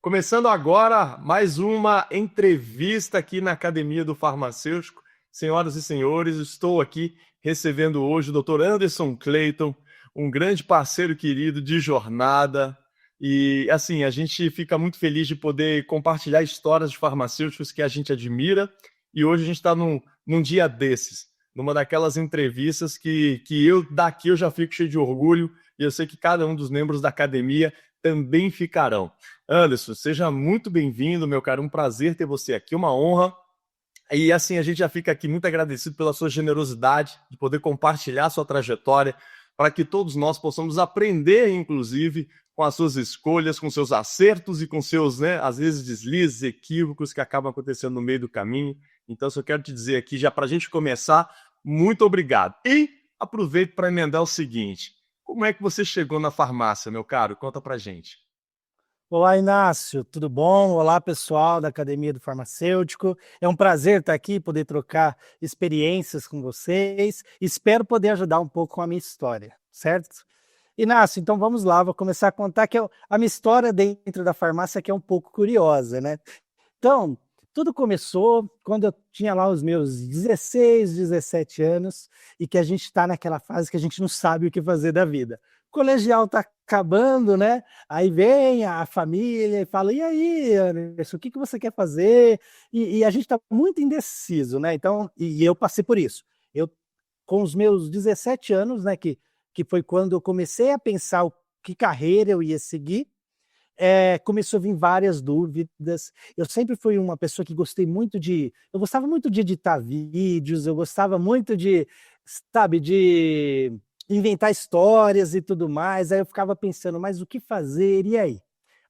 Começando agora mais uma entrevista aqui na Academia do Farmacêutico. Senhoras e senhores, estou aqui recebendo hoje o Dr. Anderson Clayton, um grande parceiro querido de jornada. E assim, a gente fica muito feliz de poder compartilhar histórias de farmacêuticos que a gente admira. E hoje a gente está num dia desses, numa daquelas entrevistas que eu daqui eu já fico cheio de orgulho, e eu sei que cada um dos membros da academia também ficarão. Anderson, seja muito bem-vindo, meu caro. Um prazer ter você aqui, uma honra. E assim, a gente já fica aqui muito agradecido pela sua generosidade de poder compartilhar a sua trajetória, para que todos nós possamos aprender, inclusive, com as suas escolhas, com seus acertos e com seus, né, às vezes, deslizes, equívocos que acabam acontecendo no meio do caminho. Então, só quero te dizer aqui, já para a gente começar, muito obrigado. E aproveito para emendar o seguinte: como é que você chegou na farmácia, meu caro? Conta pra gente. Olá, Inácio, tudo bom? Olá, pessoal da Academia do Farmacêutico. É um prazer estar aqui, poder trocar experiências com vocês. Espero poder ajudar um pouco com a minha história, certo? Inácio, então vamos lá, vou começar a contar a minha história dentro da farmácia, que é um pouco curiosa, né? Então, tudo começou quando eu tinha lá os meus 16, 17 anos e que a gente está naquela fase que a gente não sabe o que fazer da vida. O colegial está acabando, né? Aí vem a família e fala: e aí, Anderson, o que você quer fazer? E a gente está muito indeciso, né? Então, e eu passei por isso. Eu, com os meus 17 anos, né, que foi quando eu comecei a pensar que carreira eu ia seguir, começou a vir várias dúvidas. Eu sempre fui uma pessoa que eu gostava muito de editar vídeos, eu gostava muito de, sabe, de inventar histórias e tudo mais. Aí eu ficava pensando, mas o que fazer? E aí?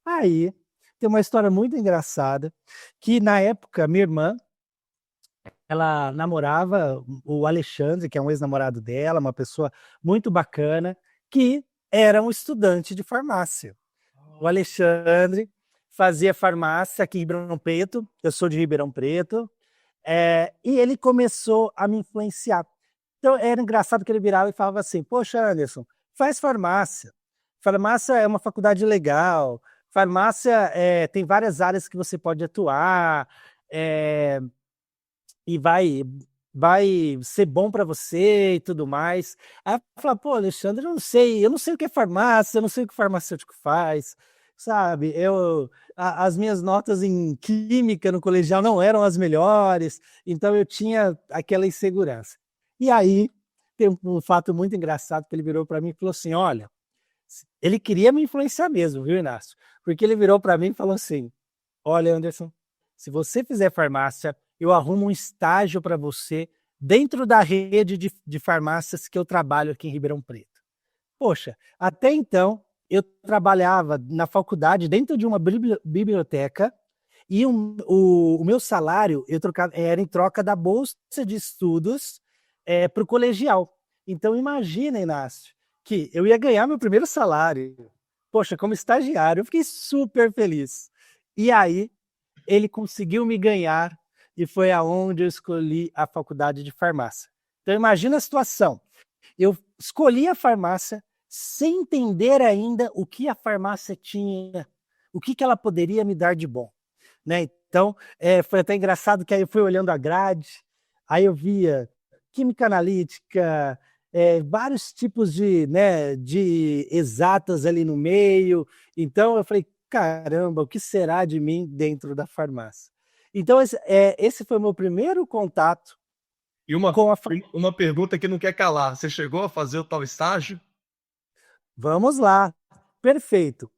Aí tem uma história muito engraçada, que na época minha irmã, ela namorava o Alexandre, que é um ex-namorado dela, uma pessoa muito bacana, que era um estudante de farmácia. O Alexandre fazia farmácia aqui em Ribeirão Preto, eu sou de Ribeirão Preto, e ele começou a me influenciar. Então era engraçado que ele virava e falava assim: poxa, Anderson, faz farmácia. Farmácia é uma faculdade legal, farmácia tem várias áreas que você pode atuar, é, e vai ser bom para você e tudo mais. Aí eu falava: pô, Alexandre, eu não sei o que é farmácia, eu não sei o que o farmacêutico faz, sabe? As minhas notas em química no colegial não eram as melhores, então eu tinha aquela insegurança. E aí tem um fato muito engraçado que ele virou para mim e falou assim: olha, ele queria me influenciar mesmo, viu, Inácio? Porque ele virou para mim e falou assim: olha, Anderson, se você fizer farmácia, eu arrumo um estágio para você dentro da rede de farmácias que eu trabalho aqui em Ribeirão Preto. Poxa, até então eu trabalhava na faculdade dentro de uma biblioteca e o meu salário era em troca da bolsa de estudos para o colegial. Então imagina, Inácio, que eu ia ganhar meu primeiro salário. Poxa, como estagiário, eu fiquei super feliz. E aí ele conseguiu me ganhar e foi aonde eu escolhi a faculdade de farmácia. Então imagina a situação. Eu escolhi a farmácia sem entender ainda o que a farmácia tinha, o que ela poderia me dar de bom, né? Então, foi até engraçado que aí eu fui olhando a grade, aí eu via química analítica, vários tipos de exatas ali no meio. Então eu falei: caramba, o que será de mim dentro da farmácia? Então esse foi o meu primeiro contato E uma, com a. uma pergunta que não quer calar: você chegou a fazer o tal estágio? Vamos lá, perfeito.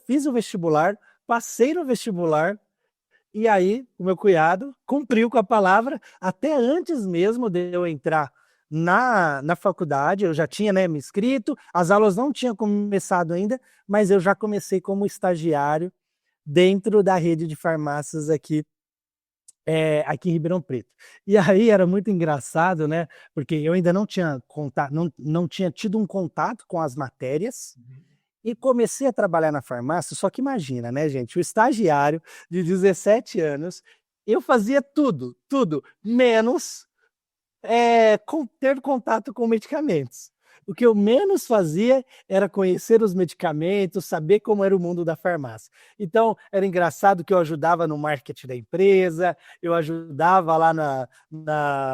Fiz o vestibular, passei no vestibular. E aí, o meu cunhado cumpriu com a palavra, até antes mesmo de eu entrar na faculdade. Eu já tinha, né, me inscrito, as aulas não tinham começado ainda, mas eu já comecei como estagiário dentro da rede de farmácias aqui em Ribeirão Preto. E aí era muito engraçado, né, porque eu ainda não tinha contato, não tinha tido um contato com as matérias, e comecei a trabalhar na farmácia. Só que imagina, né, gente, o estagiário de 17 anos, eu fazia tudo, tudo, menos ter contato com medicamentos. O que eu menos fazia era conhecer os medicamentos, saber como era o mundo da farmácia. Então, era engraçado que eu ajudava no marketing da empresa, eu ajudava lá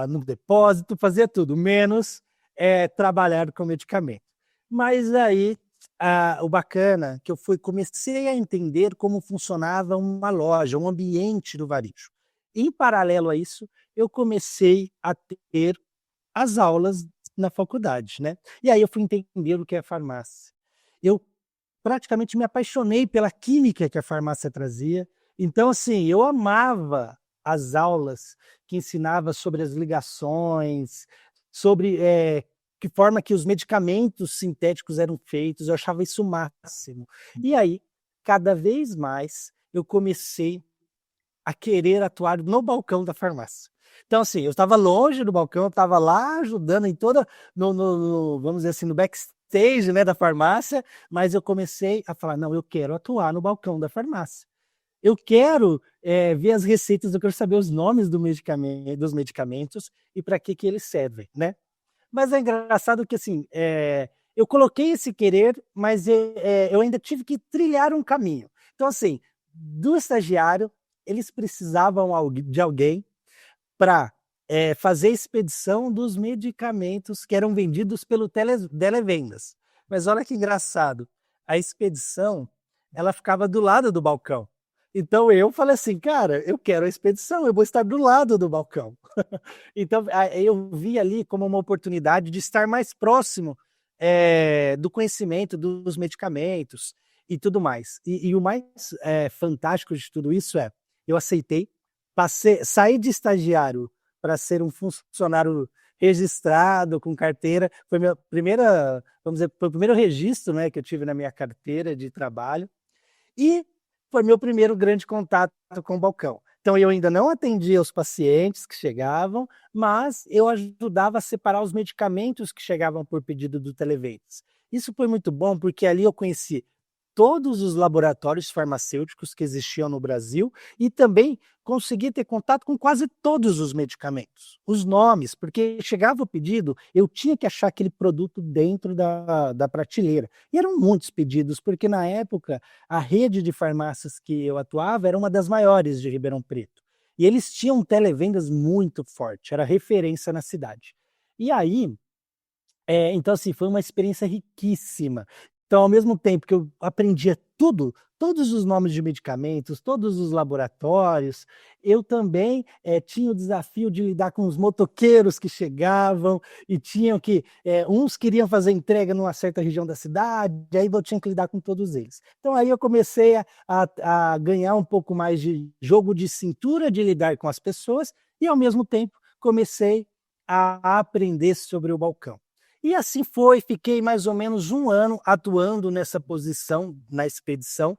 no depósito, fazia tudo, menos trabalhar com medicamento. Mas aí, o bacana que comecei a entender como funcionava uma loja, um ambiente do varejo. Em paralelo a isso, eu comecei a ter as aulas na faculdade, né. E aí eu fui entender o que é farmácia. Eu praticamente me apaixonei pela química que a farmácia trazia. Então, assim, eu amava as aulas que ensinava sobre as ligações, sobre, que forma que os medicamentos sintéticos eram feitos, eu achava isso o máximo. E aí, cada vez mais, eu comecei a querer atuar no balcão da farmácia. Então, assim, eu estava longe do balcão, eu estava lá ajudando em toda vamos dizer assim, no backstage, né, da farmácia, mas eu comecei a falar: "Não, eu quero atuar no balcão da farmácia. Eu quero, ver as receitas, eu quero saber os nomes dos medicamentos e para que que eles servem", né. Mas é engraçado que, assim, eu coloquei esse querer, mas, eu ainda tive que trilhar um caminho. Então, assim, do estagiário, eles precisavam de alguém para fazer a expedição dos medicamentos que eram vendidos pelo televendas. Mas olha que engraçado, a expedição, ela ficava do lado do balcão. Então eu falei assim: "Cara, eu quero a expedição, eu vou estar do lado do balcão". Então, eu vi ali como uma oportunidade de estar mais próximo, do conhecimento dos medicamentos e tudo mais. E o mais, fantástico de tudo isso eu aceitei, saí de estagiário para ser um funcionário registrado, com carteira, foi minha primeira, vamos dizer, foi o primeiro registro, né, que eu tive na minha carteira de trabalho, e foi meu primeiro grande contato com o balcão. Então eu ainda não atendia os pacientes que chegavam, mas eu ajudava a separar os medicamentos que chegavam por pedido do Televendas. Isso foi muito bom, porque ali eu conheci todos os laboratórios farmacêuticos que existiam no Brasil e também consegui ter contato com quase todos os medicamentos, os nomes, porque chegava o pedido, eu tinha que achar aquele produto dentro da prateleira. E eram muitos pedidos, porque na época a rede de farmácias que eu atuava era uma das maiores de Ribeirão Preto. E eles tinham um televendas muito forte, era referência na cidade. E aí, então, assim, foi uma experiência riquíssima. Então, ao mesmo tempo que eu aprendia tudo, todos os nomes de medicamentos, todos os laboratórios, eu também, tinha o desafio de lidar com os motoqueiros que chegavam e tinham que, uns queriam fazer entrega numa certa região da cidade, aí eu tinha que lidar com todos eles. Então aí eu comecei a ganhar um pouco mais de jogo de cintura de lidar com as pessoas e, ao mesmo tempo, comecei a aprender sobre o balcão. E assim foi, fiquei mais ou menos 1 ano atuando nessa posição, na expedição,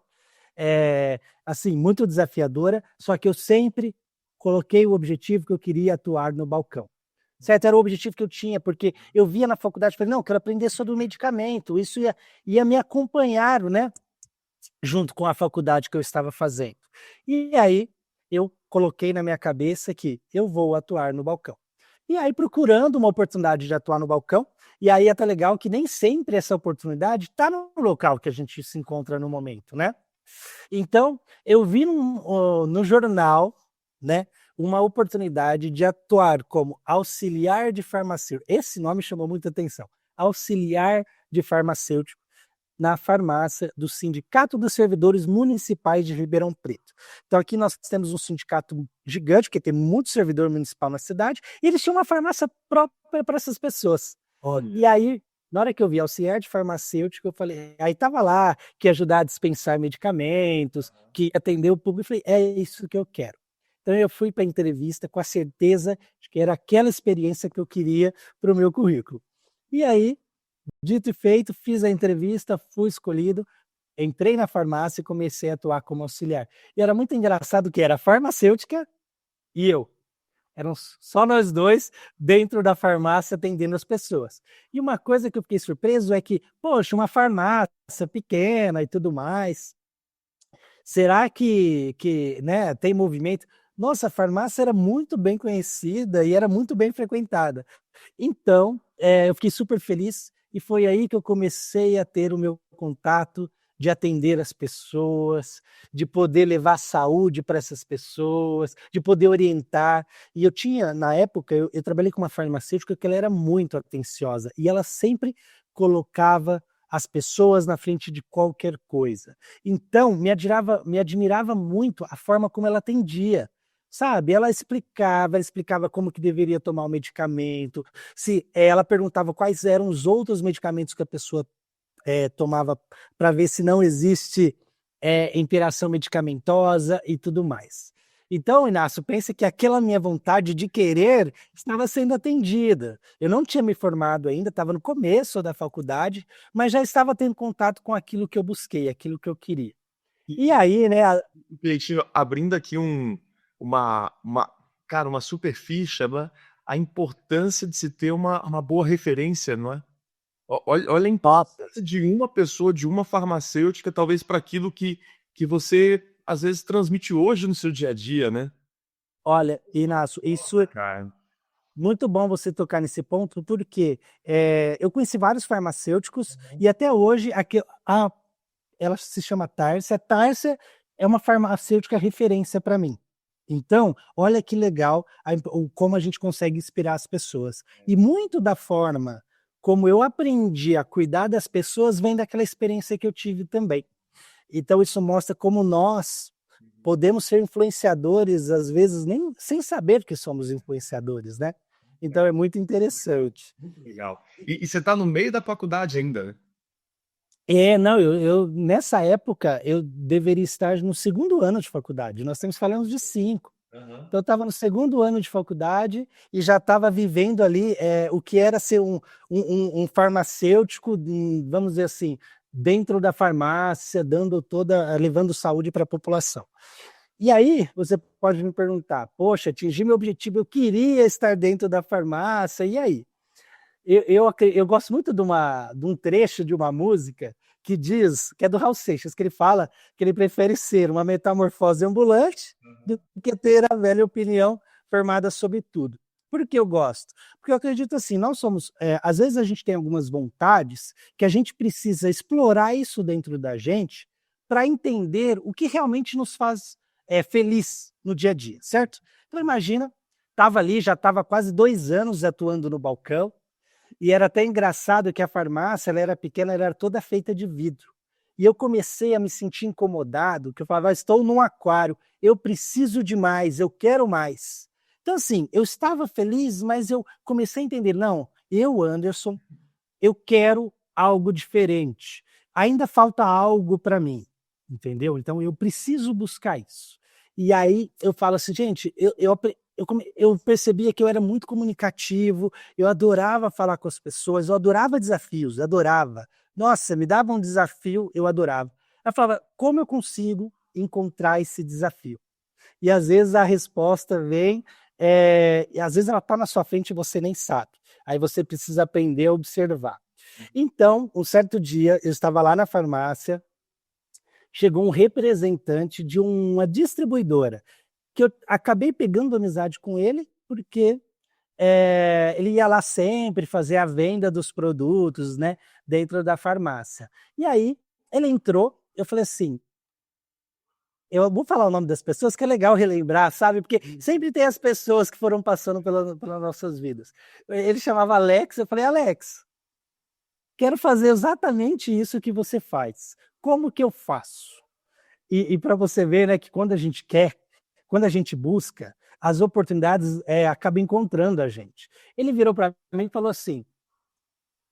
assim, muito desafiadora, só que eu sempre coloquei o objetivo que eu queria atuar no balcão, certo? Era o objetivo que eu tinha, porque eu via na faculdade, falei: "Não, eu quero aprender sobre o medicamento", isso ia me acompanhar, né, junto com a faculdade que eu estava fazendo. E aí, eu coloquei na minha cabeça que eu vou atuar no balcão. E aí procurando uma oportunidade de atuar no balcão, e aí é até legal que nem sempre essa oportunidade está no local que a gente se encontra no momento, né. Então, eu vi no jornal, né, uma oportunidade de atuar como auxiliar de farmacêutico. Esse nome chamou muita atenção, auxiliar de farmacêutico na farmácia do Sindicato dos Servidores Municipais de Ribeirão Preto. Então aqui nós temos um sindicato gigante, porque tem muito servidor municipal na cidade, e eles tinham uma farmácia própria para essas pessoas. E aí, na hora que eu vi auxiliar de farmacêutico, eu falei, aí estava lá, que ia ajudar a dispensar medicamentos, que ia atender o público, eu falei, é isso que eu quero. Então eu fui para a entrevista com a certeza de que era aquela experiência que eu queria para o meu currículo. E aí, dito e feito, fiz a entrevista, fui escolhido, entrei na farmácia e comecei a atuar como auxiliar. E era muito engraçado que era a farmacêutica e eu. Eram só nós dois dentro da farmácia atendendo as pessoas. E uma coisa que eu fiquei surpreso é que, poxa, uma farmácia pequena e tudo mais, será que, né, tem movimento? Nossa, a farmácia era muito bem conhecida e era muito bem frequentada. Então, eu fiquei super feliz, E foi aí que eu comecei a ter o meu contato de atender as pessoas, de poder levar saúde para essas pessoas, de poder orientar. E eu tinha, na época, eu trabalhei com uma farmacêutica que ela era muito atenciosa e ela sempre colocava as pessoas na frente de qualquer coisa. Então, me admirava muito a forma como ela atendia. Sabe, ela explicava como que deveria tomar o medicamento, se ela perguntava quais eram os outros medicamentos que a pessoa tomava para ver se não existe interação medicamentosa e tudo mais. Então, Inácio, pensa que aquela minha vontade de querer estava sendo atendida. Eu não tinha me formado ainda, estava no começo da faculdade, mas já estava tendo contato com aquilo que eu busquei, aquilo que eu queria. E E, aí, né? Cleitinho, abrindo aqui cara, uma super ficha, né? A importância de se ter uma boa referência, não é? Olha a Top. importância de uma pessoa, de uma farmacêutica, talvez para aquilo que você às vezes transmite hoje no seu dia a dia, né? Olha, Inácio, isso é Cara. muito bom você tocar nesse ponto, porque eu conheci vários farmacêuticos e até hoje ela se chama Tárcia. Tárcia é uma farmacêutica referência para mim. Então, olha que legal como a gente consegue inspirar as pessoas. E muito da forma como eu aprendi a cuidar das pessoas vem daquela experiência que eu tive também. Então, isso mostra como nós podemos ser influenciadores, às vezes, nem sem saber que somos influenciadores, né? Então, é muito interessante. Muito legal. E você está no meio da faculdade ainda, né? Não, nessa época eu deveria estar no segundo ano de faculdade. Nós estamos falando de 5. Aham. Então eu estava no segundo ano de faculdade e já estava vivendo ali o que era ser um farmacêutico, vamos dizer assim, dentro da farmácia, levando saúde para a população. E aí você pode me perguntar, poxa, atingi meu objetivo, eu queria estar dentro da farmácia, e aí? Eu gosto muito de um trecho de uma música que diz, que é do Raul Seixas, que ele fala que ele prefere ser uma metamorfose ambulante do que ter a velha opinião formada sobre tudo. Por que eu gosto? Porque eu acredito assim, nós somos, às vezes a gente tem algumas vontades que a gente precisa explorar isso dentro da gente para entender o que realmente nos faz feliz no dia a dia, certo? Então imagina, estava ali, já estava quase 2 anos atuando no balcão, e era até engraçado que a farmácia, ela era pequena, ela era toda feita de vidro. E eu comecei a me sentir incomodado, que eu falava, estou num aquário, eu preciso de mais, eu quero mais. Então, assim, eu estava feliz, mas eu comecei a entender, não, Anderson, eu quero algo diferente. Ainda falta algo para mim, entendeu? Então, eu preciso buscar isso. E aí eu falo assim, gente, eu percebia que eu era muito comunicativo, eu adorava falar com as pessoas, eu adorava desafios, adorava. Nossa, me dava um desafio, eu adorava. Eu falava, como eu consigo encontrar esse desafio? E às vezes a resposta vem, e às vezes ela está na sua frente e você nem sabe. Aí você precisa aprender a observar. Então, um certo dia, eu estava lá na farmácia, chegou um representante de uma distribuidora, que eu acabei pegando amizade com ele, porque ele ia lá sempre fazer a venda dos produtos, né, dentro da farmácia. E aí, ele entrou, eu falei assim, eu vou falar o nome das pessoas, que é legal relembrar, sabe? Porque sempre tem as pessoas que foram passando pelas nossas vidas. Ele chamava Alex, eu falei, Alex, quero fazer exatamente isso que você faz. Como que eu faço? E para você ver, né, que quando a gente quer, quando a gente busca, as oportunidades acabam encontrando a gente. Ele virou para mim e falou assim,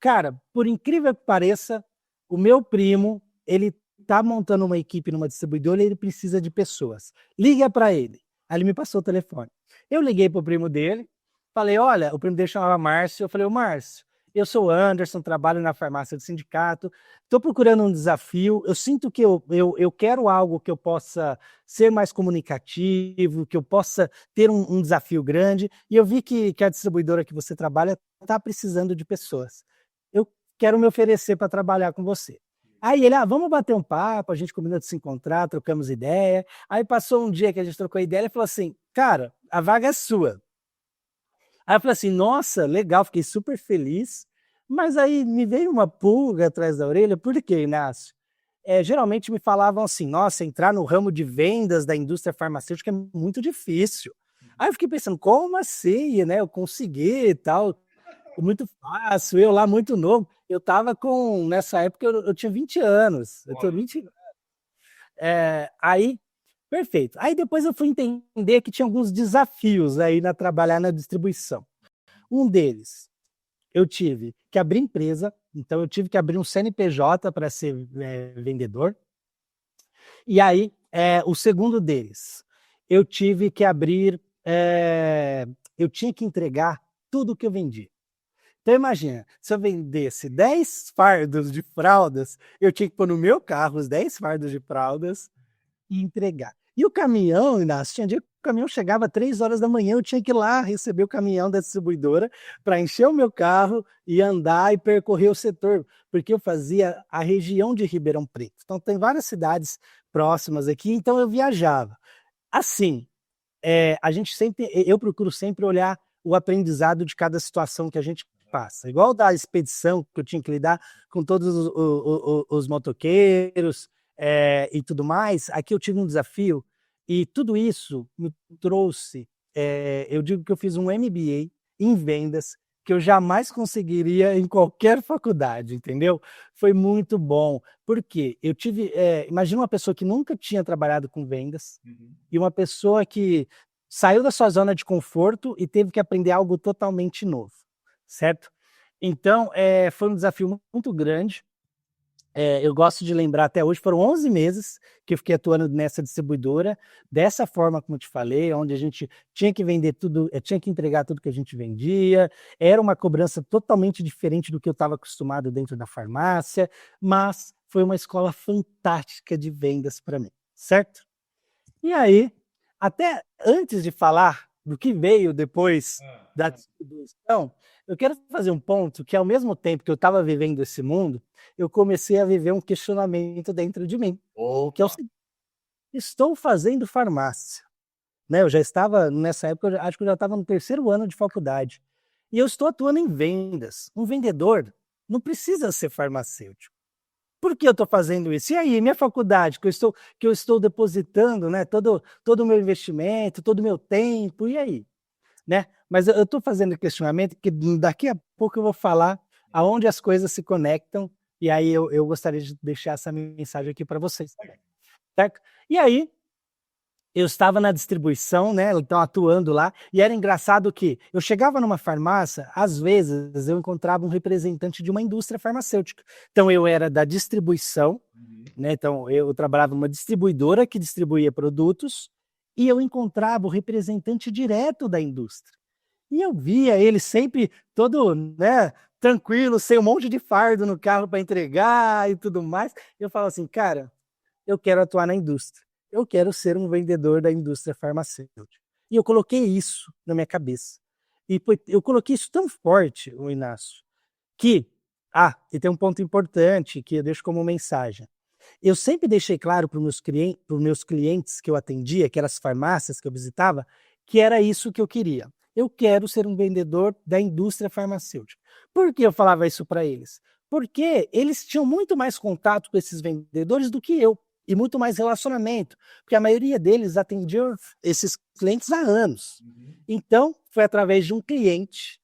cara, por incrível que pareça, o meu primo, ele tá montando uma equipe numa distribuidora e ele precisa de pessoas. Liga para ele. Aí ele me passou o telefone. Eu liguei pro primo dele, falei, olha, o primo dele chamava Márcio, eu falei, ô Márcio, eu sou Anderson, trabalho na farmácia do sindicato, estou procurando um desafio, eu sinto que eu quero algo que eu possa ser mais comunicativo, que eu possa ter um desafio grande, e eu vi que a distribuidora que você trabalha está precisando de pessoas. Eu quero me oferecer para trabalhar com você. Aí ele, vamos bater um papo, a gente combinou de se encontrar, trocamos ideia. Aí passou um dia que a gente trocou ideia, ele falou assim, cara, a vaga é sua. Aí eu falei assim, nossa, legal, fiquei super feliz, Mas aí me veio uma pulga atrás da orelha, por quê, Inácio? Geralmente me falavam assim: "Nossa, entrar no ramo de vendas da indústria farmacêutica é muito difícil". Aí eu fiquei pensando: "Como assim, né, eu consegui e tal, muito fácil", eu lá muito novo, eu estava com nessa época eu tinha 20 anos, eu tô Olha. 20 aí perfeito. Aí depois eu fui entender que tinha alguns desafios aí na trabalhar na distribuição. Um deles, eu tive que abrir empresa, então eu tive que abrir um CNPJ para ser, vendedor. E aí, o segundo deles, eu tive que abrir, eu tinha que entregar tudo o que eu vendi. Então imagina, se eu vendesse 10 fardos de fraldas, eu tinha que pôr no meu carro os 10 fardos de fraldas e entregar. E o caminhão, Inácio, tinha dia que o caminhão chegava 3 horas da manhã, eu tinha que ir lá receber o caminhão da distribuidora para encher o meu carro e andar e percorrer o setor, porque eu fazia a região de Ribeirão Preto. Então tem várias cidades próximas aqui, então eu viajava. Assim, a gente sempre, eu procuro sempre olhar o aprendizado de cada situação que a gente passa. Igual da expedição que eu tinha que lidar com todos os motoqueiros e tudo mais, aqui eu tive um desafio e tudo isso me trouxe, eu digo que eu fiz um MBA em vendas que eu jamais conseguiria em qualquer faculdade, entendeu? Foi muito bom, porque eu tive, imagina uma pessoa que nunca tinha trabalhado com vendas, Uhum. e uma pessoa que saiu da sua zona de conforto e teve que aprender algo totalmente novo, certo? Então, foi um desafio muito grande. Eu gosto de lembrar até hoje, foram 11 meses que eu fiquei atuando nessa distribuidora, dessa forma como eu te falei, onde a gente tinha que vender tudo, tinha que entregar tudo que a gente vendia, era uma cobrança totalmente diferente do que eu estava acostumado dentro da farmácia, mas foi uma escola fantástica de vendas para mim, certo? E aí, até antes de falar do que veio depois da distribuição, eu quero fazer um ponto que ao mesmo tempo que eu estava vivendo esse mundo, eu comecei a viver um questionamento dentro de mim, que é o Opa! seguinte: estou fazendo farmácia, né, eu já estava nessa época, eu acho que eu já estava no terceiro ano de faculdade, e eu estou atuando em vendas. Um vendedor não precisa ser farmacêutico. Por que eu estou fazendo isso? E aí, minha faculdade, que eu estou depositando, né, todo o meu investimento, todo o meu tempo, e aí? Né? Mas eu estou fazendo questionamento que daqui a pouco eu vou falar aonde as coisas se conectam, e aí eu gostaria de deixar essa mensagem aqui para vocês também, certo? E aí, eu estava na distribuição, né, então atuando lá, e era engraçado que eu chegava numa farmácia, às vezes eu encontrava um representante de uma indústria farmacêutica. Então eu era da distribuição, Uhum. né, então eu trabalhava numa distribuidora que distribuía produtos, e eu encontrava o representante direto da indústria. E eu via ele sempre todo, né, tranquilo, sem um monte de fardo no carro para entregar e tudo mais. Eu falo assim: "Cara, eu quero atuar na indústria. Eu quero ser um vendedor da indústria farmacêutica". E eu coloquei isso na minha cabeça. E eu coloquei isso tão forte, o Inácio, que e tem um ponto importante que eu deixo como mensagem. Eu sempre deixei claro para os meus clientes que eu atendia, que eram as farmácias que eu visitava, que era isso que eu queria. Eu quero ser um vendedor da indústria farmacêutica. Por que eu falava isso para eles? Porque eles tinham muito mais contato com esses vendedores do que eu, e muito mais relacionamento, porque a maioria deles atendiam esses clientes há anos. Uhum. Então, foi através de um cliente,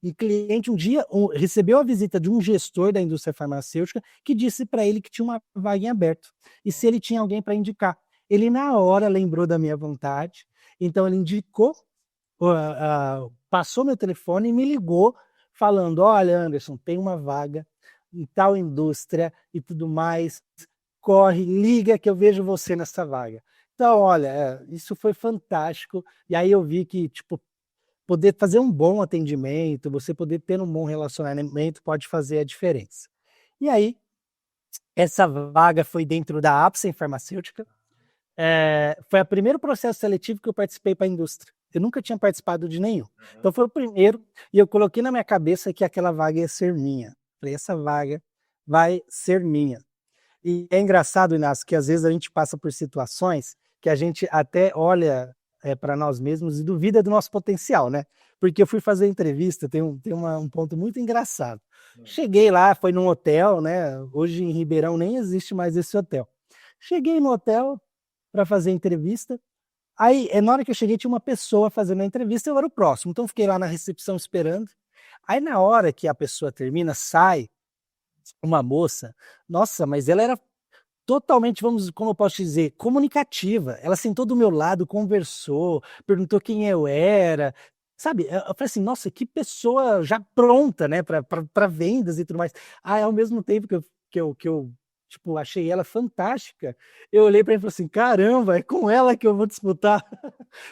e cliente um dia recebeu a visita de um gestor da indústria farmacêutica que disse para ele que tinha uma vaga em aberto e se ele tinha alguém para indicar. Ele na hora lembrou da minha vontade, então ele indicou, passou meu telefone e me ligou falando: "Olha, Anderson, tem uma vaga em tal indústria e tudo mais, corre, liga que eu vejo você nessa vaga". Então, olha, isso foi fantástico. E aí eu vi que, tipo, poder fazer um bom atendimento, você poder ter um bom relacionamento pode fazer a diferença. E aí, essa vaga foi dentro da Apsen Farmacêutica, foi o primeiro processo seletivo que eu participei para a indústria. Eu nunca tinha participado de nenhum. Então foi o primeiro, e eu coloquei na minha cabeça que aquela vaga ia ser minha. Falei: essa vaga vai ser minha. E é engraçado, Inácio, que às vezes a gente passa por situações que a gente até olha para nós mesmos e duvida do nosso potencial, né? Porque eu fui fazer entrevista, tem um ponto muito engraçado. Cheguei lá, foi num hotel, né? Hoje em Ribeirão nem existe mais esse hotel. Cheguei no hotel para fazer entrevista. Aí, na hora que eu cheguei, tinha uma pessoa fazendo a entrevista, eu era o próximo. Então, fiquei lá na recepção esperando. Aí, na hora que a pessoa termina, sai uma moça. Nossa, mas ela era totalmente, como eu posso dizer, comunicativa. Ela sentou do meu lado, conversou, perguntou quem eu era. Sabe, eu falei assim, nossa, que pessoa já pronta, né, para vendas e tudo mais. Ah, ao mesmo tempo que eu tipo, achei ela fantástica, eu olhei para ele e falei assim, caramba, é com ela que eu vou disputar.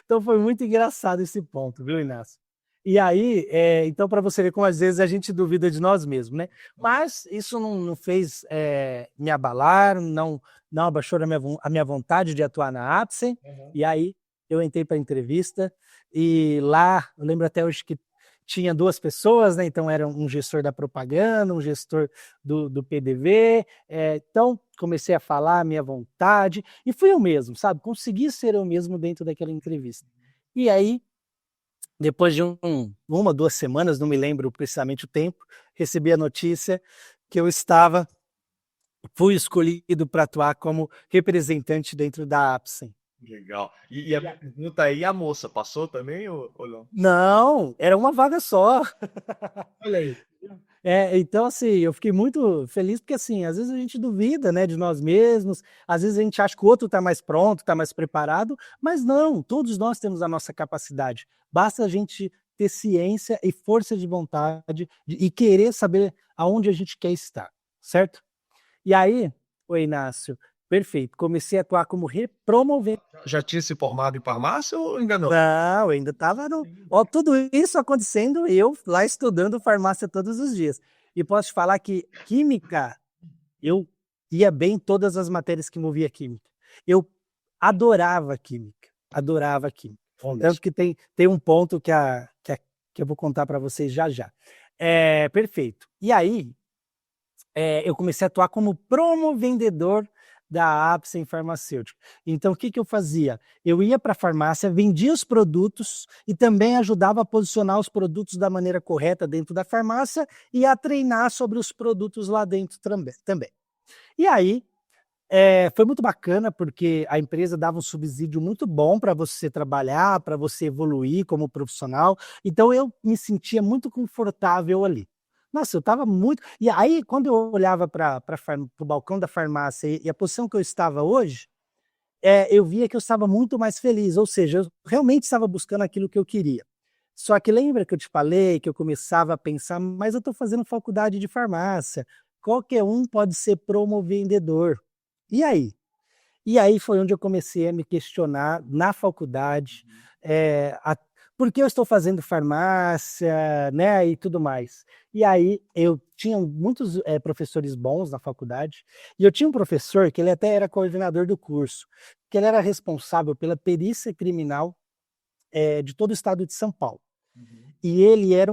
Então foi muito engraçado esse ponto, viu, Inácio? E aí, então, para você ver como às vezes a gente duvida de nós mesmos, né? Mas isso não fez me abalar, não abaixou a minha vontade de atuar na Apsen. E aí eu entrei para a entrevista e lá, eu lembro até hoje que tinha 2 pessoas, né? Então era um gestor da propaganda, um gestor do PDV. Então comecei a falar a minha vontade e fui eu mesmo, sabe? Consegui ser eu mesmo dentro daquela entrevista. E aí, depois de 1, 2 semanas, não me lembro precisamente o tempo, recebi a notícia que fui escolhido para atuar como representante dentro da Apsen. Legal. E a pergunta aí, a moça passou também ou não? Não, era uma vaga só. Olha aí. Então, assim, eu fiquei muito feliz porque, assim, às vezes a gente duvida, né, de nós mesmos, às vezes a gente acha que o outro está mais pronto, está mais preparado, mas não, todos nós temos a nossa capacidade. Basta a gente ter ciência e força de vontade e querer saber aonde a gente quer estar, certo? E aí, o Inácio, perfeito, comecei a atuar como promover. Já tinha se formado em farmácia ou ainda não? Não, eu ainda estava Ó, tudo isso acontecendo, eu lá estudando farmácia todos os dias. E posso te falar que química, eu ia bem em todas as matérias que envolvia química. Eu adorava química, adorava química. Tanto que tem um ponto que eu vou contar para vocês já já. Perfeito. E aí, eu comecei a atuar como promovendedor da Apsen Farmacêutico. Então, o que eu fazia? Eu ia para a farmácia, vendia os produtos e também ajudava a posicionar os produtos da maneira correta dentro da farmácia e a treinar sobre os produtos lá dentro também. E aí, foi muito bacana porque a empresa dava um subsídio muito bom para você trabalhar, para você evoluir como profissional. Então, eu me sentia muito confortável ali. Nossa, eu estava muito. E aí, quando eu olhava para o balcão da farmácia e a posição que eu estava hoje, eu via que eu estava muito mais feliz, ou seja, eu realmente estava buscando aquilo que eu queria. Só que lembra que eu te falei que eu começava a pensar, mas eu estou fazendo faculdade de farmácia, qualquer um pode ser promovendedor. E aí? E aí foi onde eu comecei a me questionar na faculdade, por que eu estou fazendo farmácia, né, e tudo mais. E aí eu tinha muitos professores bons na faculdade, e eu tinha um professor que ele até era coordenador do curso, que ele era responsável pela perícia criminal de todo o estado de São Paulo. E ele era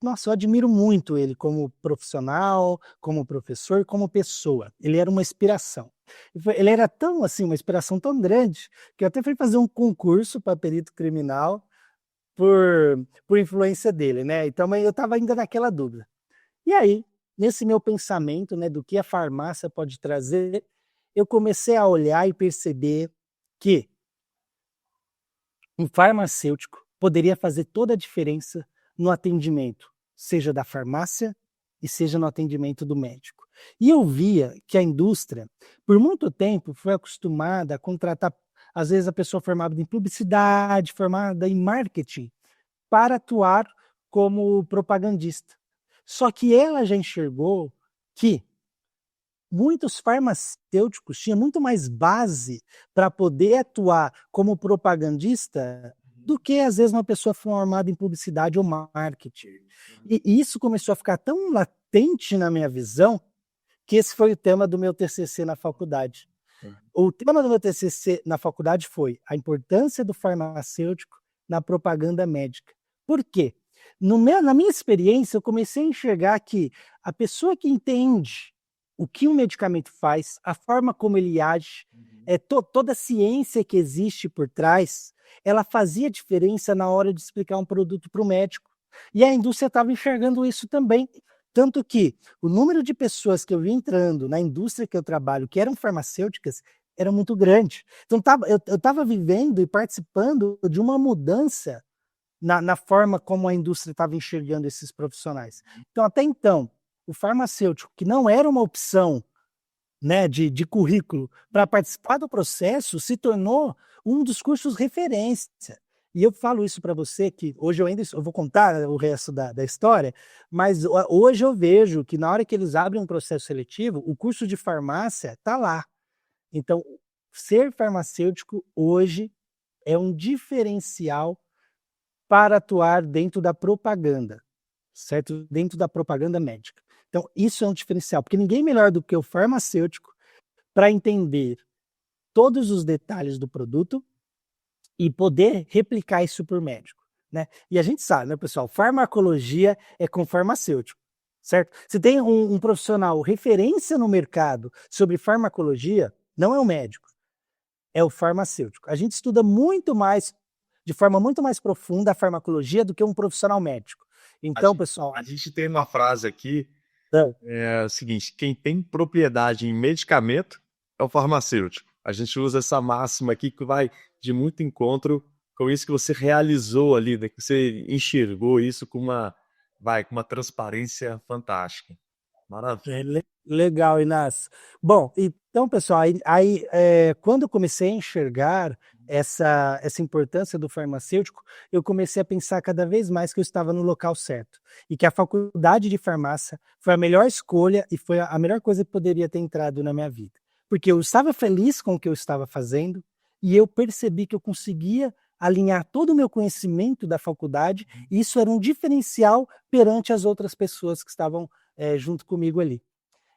nossa, eu admiro muito ele como profissional, como professor, como pessoa. Ele era uma inspiração. Ele era tão assim, uma inspiração tão grande, que eu até fui fazer um concurso para perito criminal por influência dele, né? Então mas eu estava ainda naquela dúvida. E aí, nesse meu pensamento, né, do que a farmácia pode trazer, eu comecei a olhar e perceber que um farmacêutico poderia fazer toda a diferença no atendimento, seja da farmácia e seja no atendimento do médico. E eu via que a indústria, por muito tempo, foi acostumada a contratar, às vezes, a pessoa formada em publicidade, formada em marketing, para atuar como propagandista. Só que ela já enxergou que muitos farmacêuticos tinham muito mais base para poder atuar como propagandista do que, às vezes, uma pessoa formada em publicidade ou marketing. E isso começou a ficar tão latente na minha visão que esse foi o tema do meu TCC na faculdade. O tema do meu TCC na faculdade foi a importância do farmacêutico na propaganda médica. Por quê? Na minha experiência, eu comecei a enxergar que a pessoa que entende o que um medicamento faz, a forma como ele age, toda a ciência que existe por trás, ela fazia diferença na hora de explicar um produto para o médico. E a indústria estava enxergando isso também. Tanto que o número de pessoas que eu vi entrando na indústria que eu trabalho, que eram farmacêuticas, era muito grande. Então eu estava vivendo e participando de uma mudança na forma como a indústria estava enxergando esses profissionais. Então, até então, o farmacêutico, que não era uma opção, né, de currículo para participar do processo, se tornou um dos cursos referência. E eu falo isso para você, que hoje eu vou contar o resto da história, mas hoje eu vejo que na hora que eles abrem um processo seletivo, o curso de farmácia está lá. Então, ser farmacêutico hoje é um diferencial para atuar dentro da propaganda, certo? Dentro da propaganda médica. Então, isso é um diferencial, porque ninguém melhor do que o farmacêutico para entender todos os detalhes do produto e poder replicar isso para o médico, né? E a gente sabe, né, pessoal, farmacologia é com farmacêutico, certo? Se tem um profissional referência no mercado sobre farmacologia, não é o médico, é o farmacêutico. A gente estuda muito mais, de forma muito mais profunda, a farmacologia do que um profissional médico. Então, pessoal... A gente tem uma frase aqui, Não. é o seguinte: quem tem propriedade em medicamento é o farmacêutico. A gente usa essa máxima aqui que vai de muito encontro com isso que você realizou ali, né? Que você enxergou isso com uma transparência fantástica. Maravilha. Legal, Inácio. Bom, então, pessoal, quando eu comecei a enxergar essa importância do farmacêutico, eu comecei a pensar cada vez mais que eu estava no local certo e que a faculdade de farmácia foi a melhor escolha e foi a melhor coisa que poderia ter entrado na minha vida. Porque eu estava feliz com o que eu estava fazendo e eu percebi que eu conseguia alinhar todo o meu conhecimento da faculdade e isso era um diferencial perante as outras pessoas que estavam junto comigo ali.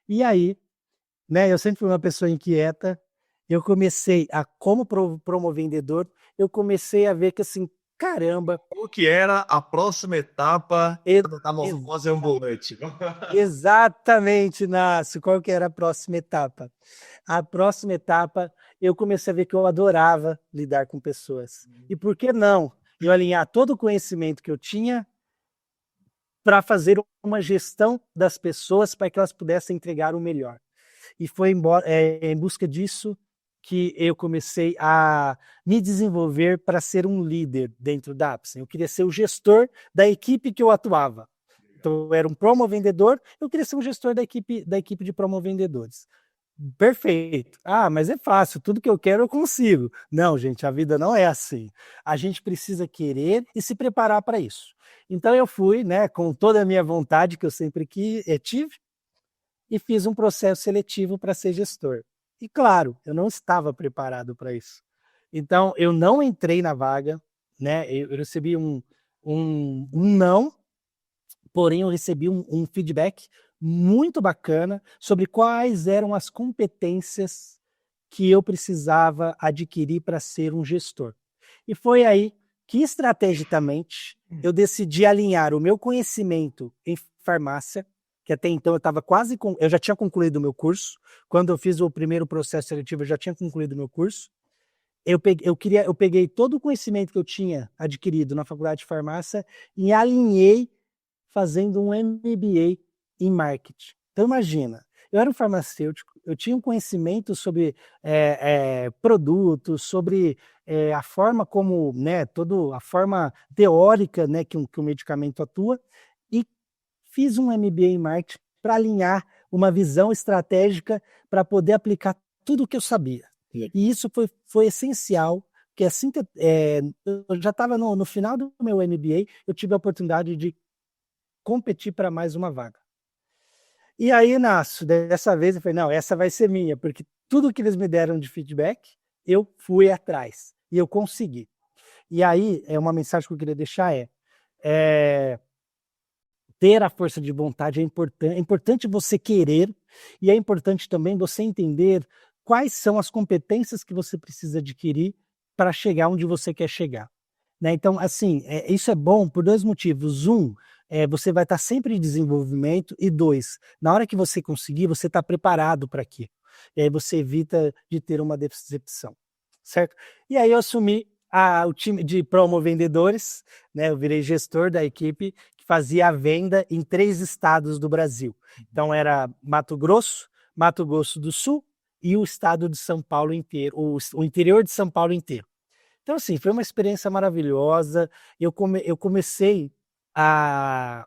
E aí, né, eu sempre fui uma pessoa inquieta, eu comecei como promovendedor, eu comecei a ver que assim, caramba... Qual que era a próxima etapa da metamorfose ambulante? Exatamente, Nácio, qual que era a próxima etapa? A próxima etapa, eu comecei a ver que eu adorava lidar com pessoas. E por que não eu alinhar todo o conhecimento que eu tinha para fazer uma gestão das pessoas para que elas pudessem entregar o melhor. E foi em busca disso que eu comecei a me desenvolver para ser um líder dentro da Apsen. Eu queria ser o gestor da equipe que eu atuava. Então, eu era um promovendedor, eu queria ser um gestor da equipe de promovendedores. Perfeito. Ah, mas é fácil, tudo que eu quero eu consigo. Não, gente, a vida não é assim. A gente precisa querer e se preparar para isso. Então eu fui, né, com toda a minha vontade que eu sempre tive, e fiz um processo seletivo para ser gestor. E claro, eu não estava preparado para isso. Então eu não entrei na vaga, né? Eu recebi um não, porém eu recebi um feedback muito bacana sobre quais eram as competências que eu precisava adquirir para ser um gestor. E foi aí que, estrategicamente, eu decidi alinhar o meu conhecimento em farmácia, que até então eu já tinha concluído o meu curso. Quando eu fiz o primeiro processo seletivo, eu já tinha concluído o meu curso. Eu peguei todo o conhecimento que eu tinha adquirido na faculdade de farmácia e alinhei fazendo um MBA em marketing. Então imagina, eu era um farmacêutico, eu tinha um conhecimento sobre produtos, sobre a forma como, né, toda a forma teórica, né, que o medicamento atua, e fiz um MBA em marketing para alinhar uma visão estratégica para poder aplicar tudo o que eu sabia. E isso foi essencial, porque assim que eu já estava no final do meu MBA, eu tive a oportunidade de competir para mais uma vaga. E aí, Inácio, dessa vez eu falei, não, essa vai ser minha, porque tudo que eles me deram de feedback, eu fui atrás e eu consegui. E aí, uma mensagem que eu queria deixar ter a força de vontade é importante você querer e é importante também você entender quais são as competências que você precisa adquirir para chegar onde você quer chegar. Né? Então, assim, isso é bom por dois motivos. Você vai estar sempre em desenvolvimento, e dois, na hora que você conseguir, você está preparado para aquilo. E aí você evita de ter uma decepção, certo? E aí eu assumi o time de promovendedores, né? Eu virei gestor da equipe que fazia a venda em 3 estados do Brasil. Então era Mato Grosso do Sul e o estado de São Paulo inteiro, o interior de São Paulo inteiro. Então, assim, foi uma experiência maravilhosa. Eu comecei a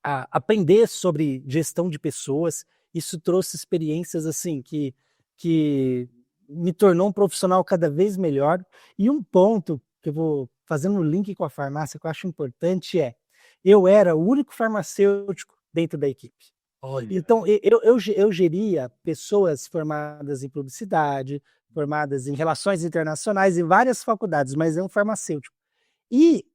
aprender sobre gestão de pessoas. Isso trouxe experiências assim que me tornou um profissional cada vez melhor. E um ponto que eu vou fazendo um link com a farmácia que eu acho importante eu era o único farmacêutico dentro da equipe. Olha. Então, eu geria pessoas formadas em publicidade, formadas em relações internacionais, em várias faculdades, mas é um farmacêutico. E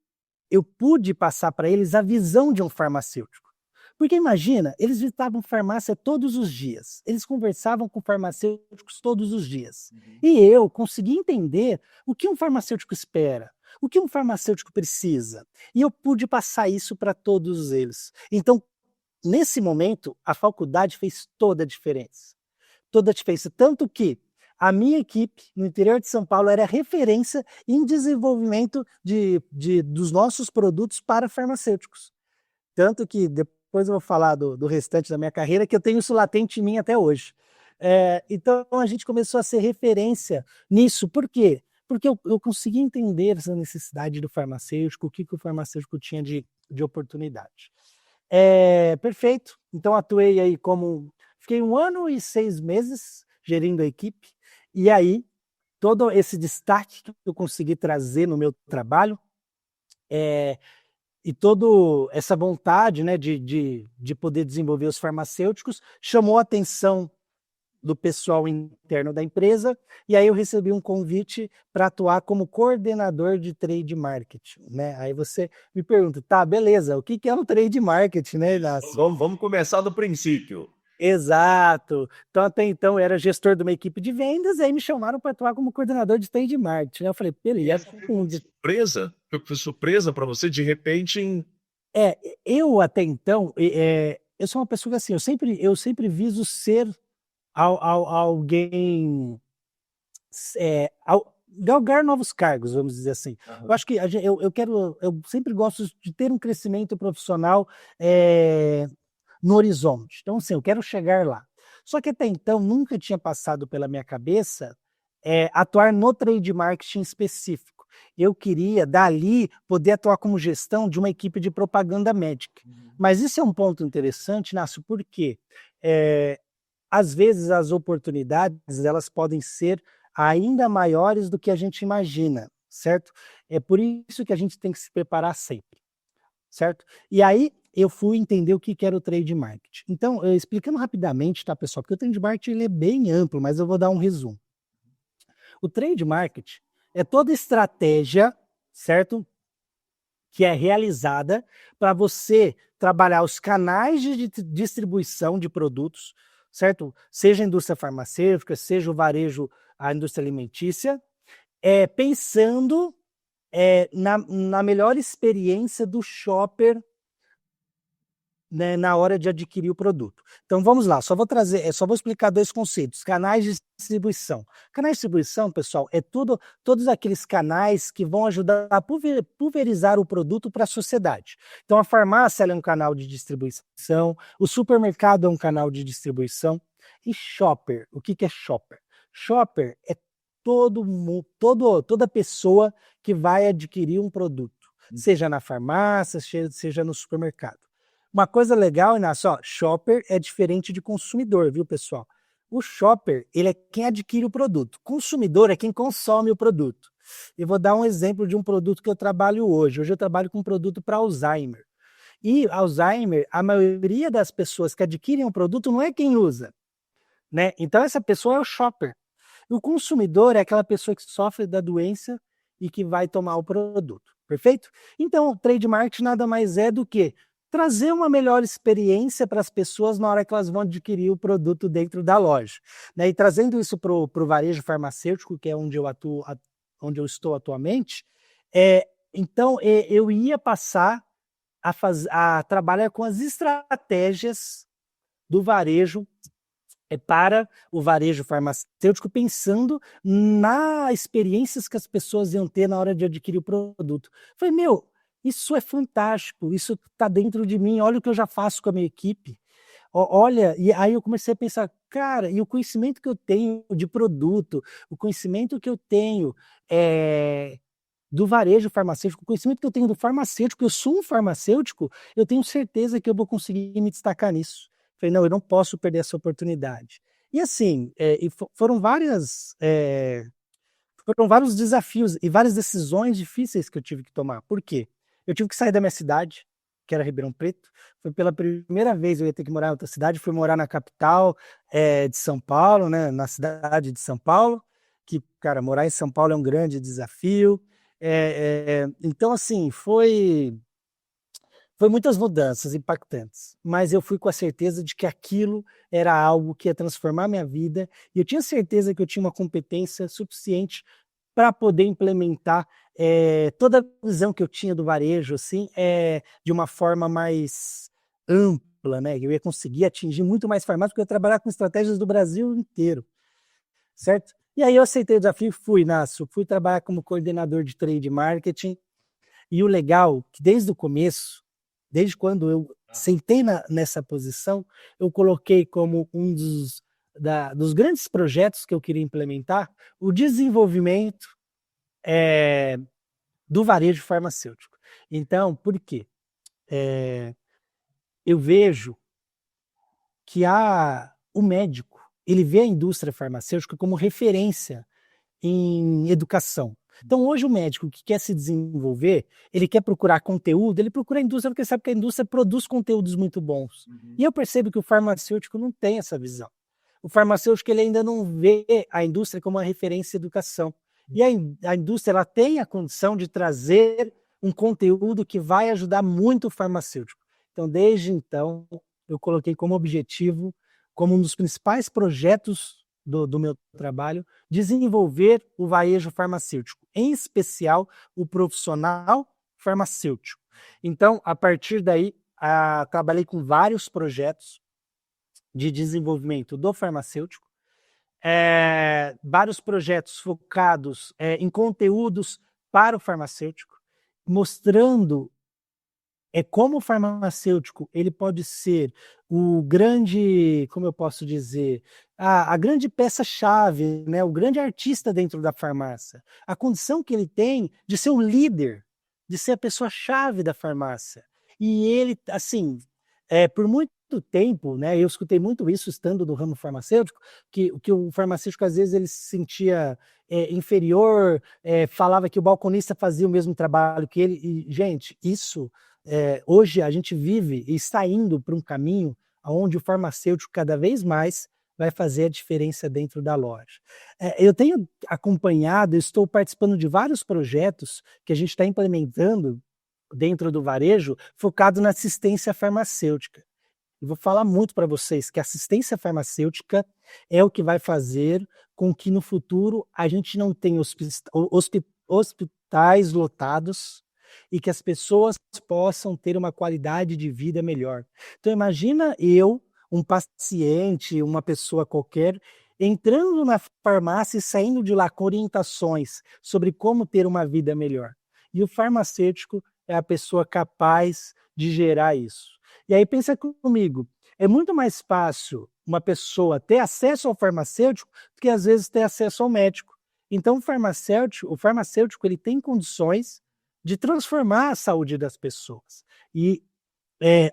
eu pude passar para eles a visão de um farmacêutico. Porque imagina, eles visitavam farmácia todos os dias, eles conversavam com farmacêuticos todos os dias. E eu consegui entender o que um farmacêutico espera, o que um farmacêutico precisa. E eu pude passar isso para todos eles. Então, nesse momento, a faculdade fez toda a diferença. Toda a diferença. Tanto que a minha equipe no interior de São Paulo era referência em desenvolvimento dos nossos produtos para farmacêuticos. Tanto que depois eu vou falar do restante da minha carreira, que eu tenho isso latente em mim até hoje. Então a gente começou a ser referência nisso. Por quê? Porque eu consegui entender essa necessidade do farmacêutico, o que o farmacêutico tinha de oportunidade. Perfeito. Então atuei aí fiquei 1 ano e 6 meses gerindo a equipe, e aí todo esse destaque que eu consegui trazer no meu trabalho, e toda essa vontade, né, de poder desenvolver os farmacêuticos, chamou a atenção do pessoal interno da empresa, e aí eu recebi um convite para atuar como coordenador de trade marketing, né? Aí você me pergunta, tá, beleza, o que é um trade marketing, né, Inácio? Vamos começar do princípio. Exato. Então, até então, eu era gestor de uma equipe de vendas, e aí me chamaram para atuar como coordenador de trade marketing. Eu falei, E beleza. essa foi uma surpresa? Foi surpresa para você, de repente? Eu até então, eu sou uma pessoa que assim, eu sempre viso ser alguém, galgar novos cargos, vamos dizer assim. Aham. Eu acho que eu sempre gosto de ter um crescimento profissional no horizonte. Então, assim, eu quero chegar lá. Só que até então nunca tinha passado pela minha cabeça atuar no trade marketing específico. Eu queria, dali, poder atuar como gestão de uma equipe de propaganda médica. Mas isso é um ponto interessante, Inácio, porque às vezes as oportunidades elas podem ser ainda maiores do que a gente imagina, certo? É por isso que a gente tem que se preparar sempre, certo? E aí eu fui entender o que era o trade marketing. Então, explicando rapidamente, tá, pessoal? Porque o trade marketing ele é bem amplo, mas eu vou dar um resumo. O trade marketing é toda estratégia, certo? Que é realizada para você trabalhar os canais de distribuição de produtos, certo? Seja a indústria farmacêutica, seja o varejo, a indústria alimentícia, pensando na melhor experiência do shopper, né, na hora de adquirir o produto. Então vamos lá, só vou explicar 2 conceitos: canais de distribuição. Canais de distribuição, pessoal, todos aqueles canais que vão ajudar a pulverizar o produto para a sociedade. Então a farmácia é um canal de distribuição, o supermercado é um canal de distribuição, e shopper, o que é shopper? Shopper é toda pessoa que vai adquirir um produto, seja na farmácia, seja no supermercado. Uma coisa legal, Inácio, shopper é diferente de consumidor, viu, pessoal? O shopper, ele é quem adquire o produto. Consumidor é quem consome o produto. Eu vou dar um exemplo de um produto que eu trabalho hoje. Hoje eu trabalho com um produto para Alzheimer. E Alzheimer, a maioria das pessoas que adquirem o produto não é quem usa, né? Então essa pessoa é o shopper. O consumidor é aquela pessoa que sofre da doença e que vai tomar o produto, perfeito? Então, o trade marketing nada mais é do que trazer uma melhor experiência para as pessoas na hora que elas vão adquirir o produto dentro da loja, né? E trazendo isso para o varejo farmacêutico, que é onde eu atuo, onde eu estou atualmente, então eu ia passar a trabalhar com as estratégias do varejo para o varejo farmacêutico, pensando nas experiências que as pessoas iam ter na hora de adquirir o produto. Falei, meu, isso é fantástico, isso está dentro de mim, olha o que eu já faço com a minha equipe. Olha, e aí eu comecei a pensar, cara, e o conhecimento que eu tenho de produto, o conhecimento que eu tenho do varejo farmacêutico, o conhecimento que eu tenho do farmacêutico, eu sou um farmacêutico, eu tenho certeza que eu vou conseguir me destacar nisso. Falei, não, eu não posso perder essa oportunidade. E assim, foram vários desafios e várias decisões difíceis que eu tive que tomar. Por quê? Eu tive que sair da minha cidade, que era Ribeirão Preto. Foi pela primeira vez eu ia ter que morar em outra cidade. Fui morar na capital de São Paulo, né, na cidade de São Paulo, que, cara, morar em São Paulo é um grande desafio. Então, assim, foi muitas mudanças impactantes, mas eu fui com a certeza de que aquilo era algo que ia transformar minha vida, e eu tinha certeza que eu tinha uma competência suficiente para poder implementar toda a visão que eu tinha do varejo, assim, de uma forma mais ampla, né? Eu ia conseguir atingir muito mais farmácias, porque eu ia trabalhar com estratégias do Brasil inteiro, certo? E aí eu aceitei o desafio e fui trabalhar como coordenador de trade marketing, e o legal, que desde o começo, desde quando eu sentei nessa posição, eu coloquei como um dos grandes projetos que eu queria implementar o desenvolvimento do varejo farmacêutico. Então, por quê? Eu vejo que o médico, ele vê a indústria farmacêutica como referência em educação. Então, hoje, o médico que quer se desenvolver, ele quer procurar conteúdo, ele procura a indústria porque sabe que a indústria produz conteúdos muito bons. E eu percebo que o farmacêutico não tem essa visão. O farmacêutico ele ainda não vê a indústria como uma referência em educação. E a indústria ela tem a condição de trazer um conteúdo que vai ajudar muito o farmacêutico. Então, desde então, eu coloquei como objetivo, como um dos principais projetos do meu trabalho, desenvolver o varejo farmacêutico, em especial o profissional farmacêutico. Então, a partir daí, trabalhei com vários projetos de desenvolvimento do farmacêutico, vários projetos focados em conteúdos para o farmacêutico, mostrando como o farmacêutico ele pode ser o grande, como eu posso dizer, a grande peça-chave, né, o grande artista dentro da farmácia. A condição que ele tem de ser o líder, de ser a pessoa-chave da farmácia. E ele, assim, por muito tempo, né, eu escutei muito isso estando no ramo farmacêutico, que o farmacêutico às vezes ele se sentia inferior, falava que o balconista fazia o mesmo trabalho que ele, e, gente, isso hoje a gente vive e está indo para um caminho onde o farmacêutico cada vez mais vai fazer a diferença dentro da loja. Eu tenho acompanhado, estou participando de vários projetos que a gente está implementando dentro do varejo, focado na assistência farmacêutica. Eu vou falar muito para vocês que a assistência farmacêutica é o que vai fazer com que no futuro a gente não tenha hospitais lotados, e que as pessoas possam ter uma qualidade de vida melhor. Então imagina eu, um paciente, uma pessoa qualquer, entrando na farmácia e saindo de lá com orientações sobre como ter uma vida melhor. E o farmacêutico é a pessoa capaz de gerar isso. E aí pensa comigo, é muito mais fácil uma pessoa ter acesso ao farmacêutico do que às vezes ter acesso ao médico. Então o farmacêutico ele tem condições de transformar a saúde das pessoas. E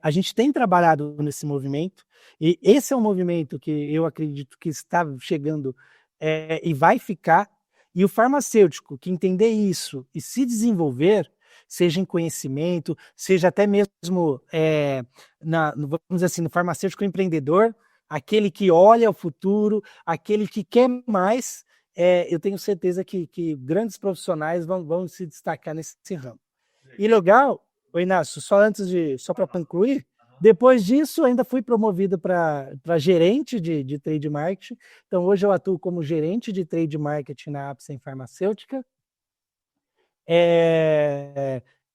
a gente tem trabalhado nesse movimento, e esse é um movimento que eu acredito que está chegando e vai ficar, e o farmacêutico que entender isso e se desenvolver, seja em conhecimento, seja até mesmo, vamos dizer assim, no farmacêutico empreendedor, aquele que olha o futuro, aquele que quer mais, eu tenho certeza que grandes profissionais vão se destacar nesse ramo. E legal, Inácio, só para concluir, depois disso ainda fui promovido para gerente de trade marketing. Então hoje eu atuo como gerente de trade marketing na Apsen Farmacêutica.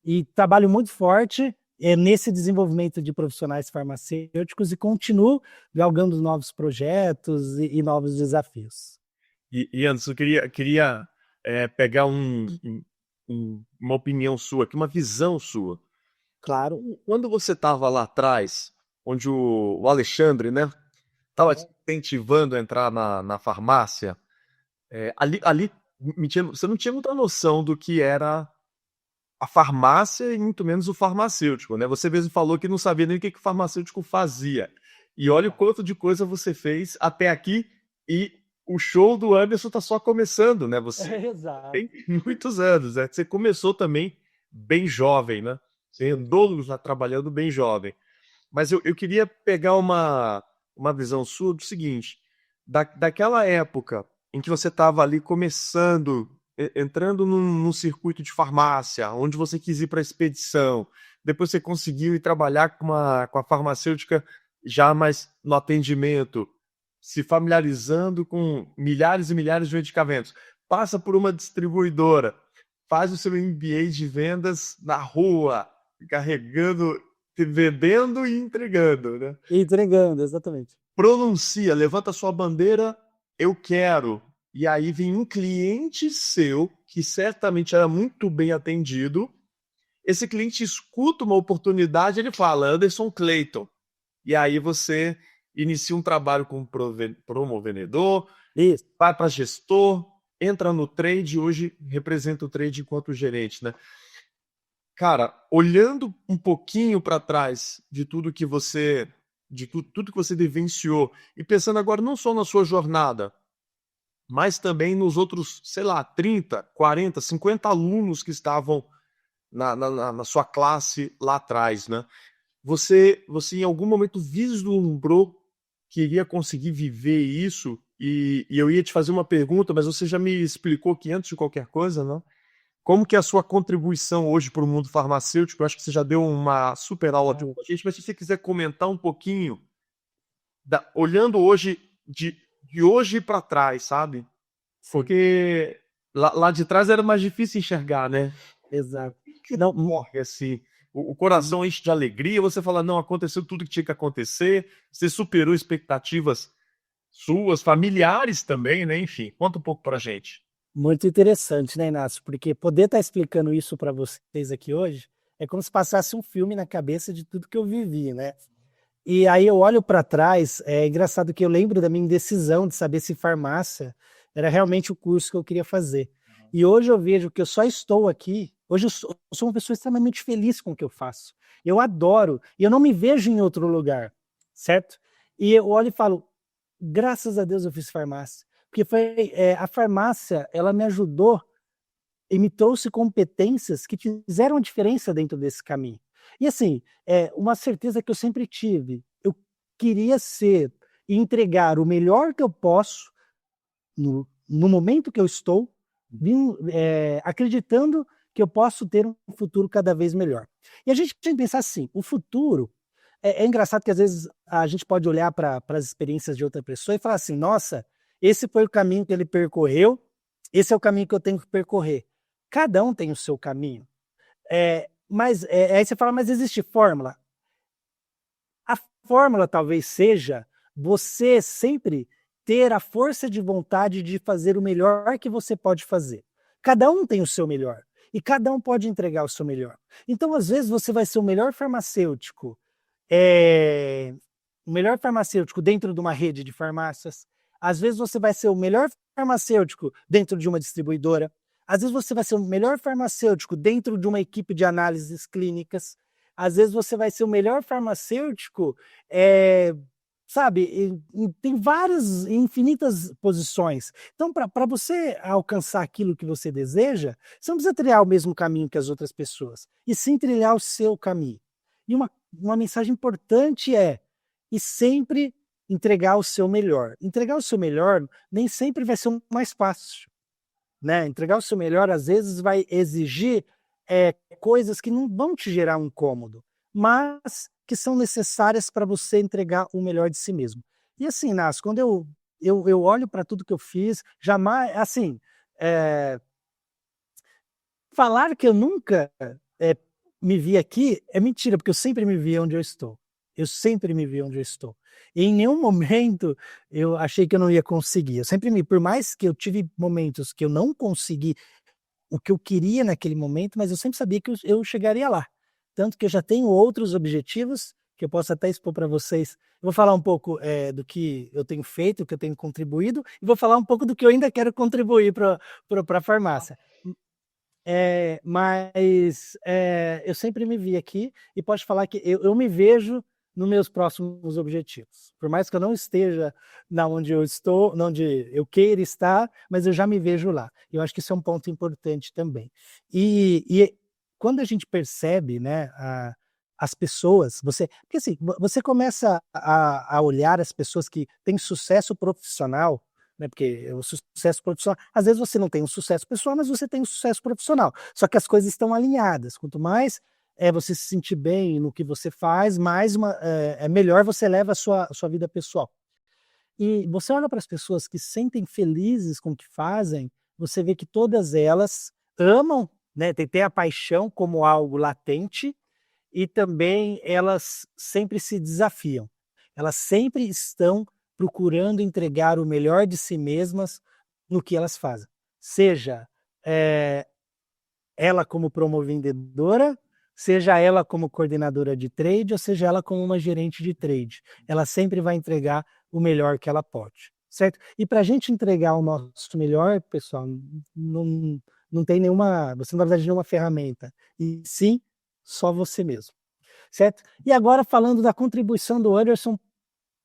E trabalho muito forte nesse desenvolvimento de profissionais farmacêuticos e continuo galgando novos projetos e novos desafios. E Anderson, eu queria pegar uma opinião sua aqui, uma visão sua. Claro. Quando você estava lá atrás, onde o Alexandre, né, estava te incentivando a entrar na farmácia, ali você não tinha muita noção do que era a farmácia e muito menos o farmacêutico, né? Você mesmo falou que não sabia nem o que que o farmacêutico fazia. E olha o quanto de coisa você fez até aqui e o show do Anderson tá só começando, né? Você Exato. tem muitos anos, né? Você começou também bem jovem, né? Você andou lá trabalhando bem jovem. Mas eu queria pegar uma visão sua do seguinte, daquela época em que você estava ali começando, entrando num circuito de farmácia, onde você quis ir para a expedição, depois você conseguiu ir trabalhar com a farmacêutica já mais no atendimento, se familiarizando com milhares e milhares de medicamentos, passa por uma distribuidora, faz o seu MBA de vendas na rua, carregando, vendendo e entregando, né? Entregando, exatamente. Pronuncia, levanta sua bandeira, eu quero. E aí vem um cliente seu, que certamente era muito bem atendido. Esse cliente escuta uma oportunidade, ele fala, Anderson Clayton. E aí você inicia um trabalho como promovendedor, Isso. vai para gestor, entra no trade, hoje representa o trade enquanto gerente, né? Cara, olhando um pouquinho para trás de tudo que você, tudo que você vivenciou e pensando agora não só na sua jornada, mas também nos outros, sei lá, 30, 40, 50 alunos que estavam na sua classe lá atrás, né? Você em algum momento vislumbrou que iria conseguir viver isso? E eu ia te fazer uma pergunta, mas você já me explicou que antes de qualquer coisa, não? Como que é a sua contribuição hoje para o mundo farmacêutico? Eu acho que você já deu uma super aula de gente, mas se você quiser comentar um pouquinho, olhando hoje, de hoje para trás, sabe? Porque lá de trás era mais difícil enxergar, né? Exato. Que Não, morre assim. O coração enche de alegria, você fala, não, aconteceu tudo que tinha que acontecer, você superou expectativas suas, familiares também, né? Enfim, conta um pouco pra gente. muito interessante, né, Inácio? Porque poder estar explicando isso para vocês aqui hoje é como se passasse um filme na cabeça de tudo que eu vivi, né? E aí eu olho para trás, é engraçado que eu lembro da minha indecisão de saber se farmácia era realmente o curso que eu queria fazer. E hoje eu vejo que eu só estou aqui, hoje eu sou uma pessoa extremamente feliz com o que eu faço. Eu adoro, e eu não me vejo em outro lugar, certo? E eu olho e falo, graças a Deus eu fiz farmácia, porque a farmácia, ela me ajudou e me trouxe competências que fizeram a diferença dentro desse caminho. E assim, uma certeza que eu sempre tive, eu queria ser e entregar o melhor que eu posso no momento que eu estou, acreditando que eu posso ter um futuro cada vez melhor. E a gente tem que pensar assim, o futuro, é engraçado que às vezes a gente pode olhar para as experiências de outra pessoa e falar assim, nossa, esse foi o caminho que ele percorreu, esse é o caminho que eu tenho que percorrer. Cada um tem o seu caminho. Aí você fala, mas existe fórmula? A fórmula talvez seja você sempre ter a força de vontade de fazer o melhor que você pode fazer. Cada um tem o seu melhor e cada um pode entregar o seu melhor. Então, às vezes, você vai ser o melhor farmacêutico dentro de uma rede de farmácias. Às vezes, você vai ser o melhor farmacêutico dentro de uma distribuidora. Às vezes, você vai ser o melhor farmacêutico dentro de uma equipe de análises clínicas. Às vezes você vai ser o melhor farmacêutico, sabe, tem várias, infinitas posições. Então, para você alcançar aquilo que você deseja, você não precisa trilhar o mesmo caminho que as outras pessoas, e sim trilhar o seu caminho. E uma mensagem importante e sempre entregar o seu melhor. Entregar o seu melhor nem sempre vai ser o mais fácil, né? Entregar o seu melhor, às vezes, vai exigir coisas que não vão te gerar um incômodo, mas que são necessárias para você entregar o melhor de si mesmo. E assim, Inácio, quando eu olho para tudo que eu fiz, jamais, assim, falar que eu nunca me vi aqui é mentira, porque eu sempre me vi onde eu estou. Eu sempre me vi onde eu estou. E em nenhum momento eu achei que eu não ia conseguir. Eu sempre me, por mais que eu tive momentos que eu não consegui o que eu queria naquele momento, mas eu sempre sabia que eu chegaria lá. Tanto que eu já tenho outros objetivos que eu posso até expor para vocês. Eu vou falar um pouco do que eu tenho feito, o que eu tenho contribuído, e vou falar um pouco do que eu ainda quero contribuir para a farmácia. Eu sempre me vi aqui e posso falar que eu me vejo nos meus próximos objetivos. Por mais que eu não esteja na onde eu estou, onde eu queira estar, mas eu já me vejo lá. Eu acho que isso é um ponto importante também. E quando a gente percebe, né, as pessoas, porque assim, você começa a olhar as pessoas que têm sucesso profissional, né? Porque o sucesso profissional, às vezes você não tem um sucesso pessoal, mas você tem um sucesso profissional. Só que as coisas estão alinhadas. Quanto mais você se sentir bem no que você faz, mais melhor você leva a sua vida pessoal. E você olha para as pessoas que se sentem felizes com o que fazem, você vê que todas elas amam, né? Tem a paixão como algo latente e também elas sempre se desafiam. Elas sempre estão procurando entregar o melhor de si mesmas no que elas fazem. Seja ela como promovendedora, seja ela como coordenadora de trade, ou seja ela como uma gerente de trade. Ela sempre vai entregar o melhor que ela pode, certo? E para a gente entregar o nosso melhor, pessoal, não tem nenhuma, você não vai precisar de nenhuma ferramenta, e sim, só você mesmo, certo? E agora falando da contribuição do Anderson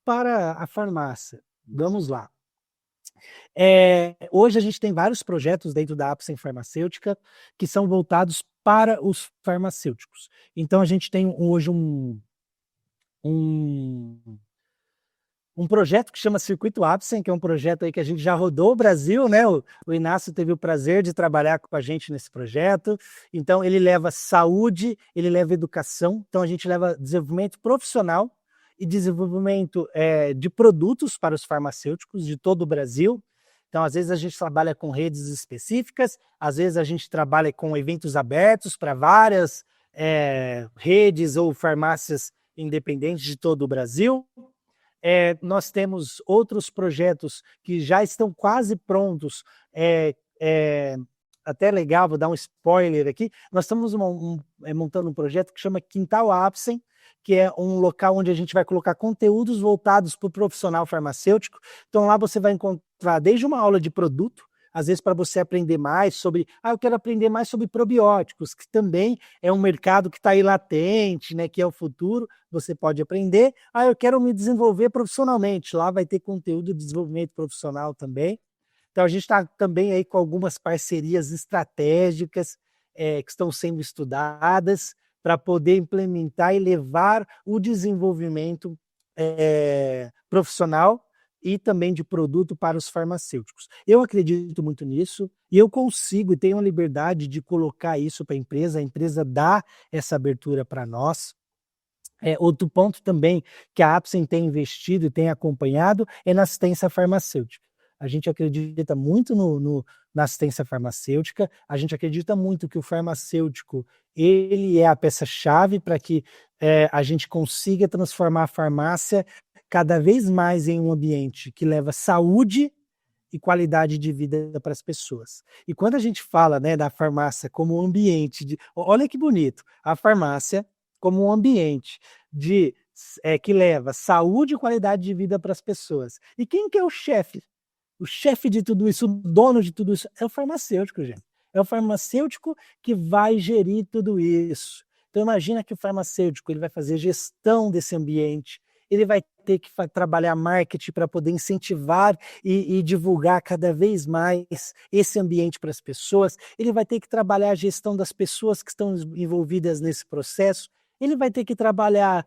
para a farmácia. Vamos lá. Hoje a gente tem vários projetos dentro da Apsen Farmacêutica que são voltados para os farmacêuticos. Então a gente tem hoje um projeto que chama Circuito Apsen, que é um projeto aí que a gente já rodou o Brasil, né? O Inácio teve o prazer de trabalhar com a gente nesse projeto. Então ele leva saúde, ele leva educação, então a gente leva desenvolvimento profissional e desenvolvimento de produtos para os farmacêuticos de todo o Brasil. Então, às vezes a gente trabalha com redes específicas, às vezes a gente trabalha com eventos abertos para várias redes ou farmácias independentes de todo o Brasil. Nós temos outros projetos que já estão quase prontos. Até legal, vou dar um spoiler aqui. Nós estamos montando um projeto que chama Quintal Apsen, que é um local onde a gente vai colocar conteúdos voltados para o profissional farmacêutico. Então lá você vai encontrar desde uma aula de produto, às vezes para você aprender mais sobre, eu quero aprender mais sobre probióticos, que também é um mercado que está aí latente, né, que é o futuro, você pode aprender. Eu quero me desenvolver profissionalmente, lá vai ter conteúdo de desenvolvimento profissional também. Então a gente está também aí com algumas parcerias estratégicas que estão sendo estudadas para poder implementar e levar o desenvolvimento profissional e também de produto para os farmacêuticos. Eu acredito muito nisso e eu consigo e tenho a liberdade de colocar isso para a empresa dá essa abertura para nós. Outro ponto também que a Apsen tem investido e tem acompanhado é na assistência farmacêutica. A gente acredita muito na assistência farmacêutica, a gente acredita muito que o farmacêutico ele é a peça-chave para que a gente consiga transformar a farmácia cada vez mais em um ambiente que leva saúde e qualidade de vida para as pessoas. E quando a gente fala, né, da farmácia como um ambiente olha que bonito, a farmácia como um ambiente que leva saúde e qualidade de vida para as pessoas. E quem que é o chefe? O chefe de tudo isso, o dono de tudo isso, é o farmacêutico, gente. É o farmacêutico que vai gerir tudo isso. Então imagina que o farmacêutico ele vai fazer gestão desse ambiente, ele vai ter que trabalhar marketing para poder incentivar e divulgar cada vez mais esse ambiente para as pessoas, ele vai ter que trabalhar a gestão das pessoas que estão envolvidas nesse processo, ele vai ter que trabalhar...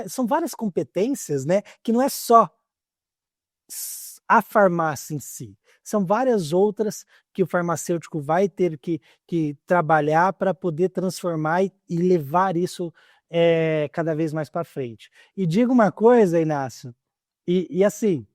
são várias competências, né, que não é só a farmácia em si. São várias outras que o farmacêutico vai ter que trabalhar para poder transformar e levar isso cada vez mais para frente. E digo uma coisa, Inácio, e assim,